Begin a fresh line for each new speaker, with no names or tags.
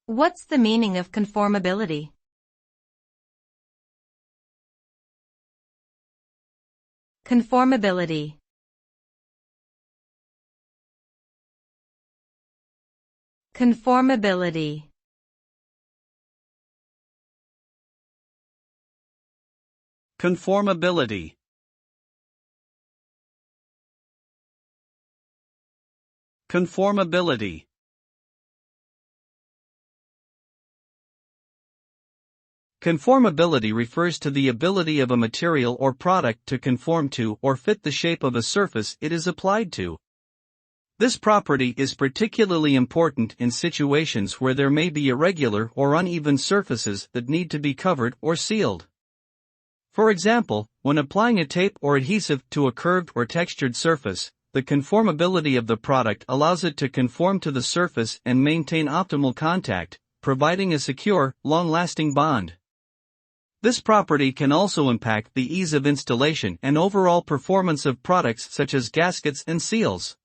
What's the meaning of conformability? Conformability. Conformability.
Conformability. Conformability. Conformability refers to the ability of a material or product to conform to or fit the shape of a surface it is applied to. This property is particularly important in situations where there may be irregular or uneven surfaces that need to be covered or sealed. For example, when applying a tape or adhesive to a curved or textured surface, the conformability of the product allows it to conform to the surface and maintain optimal contact, providing a secure, long-lasting bond. This property can also impact the ease of installation and overall performance of products such as gaskets and seals.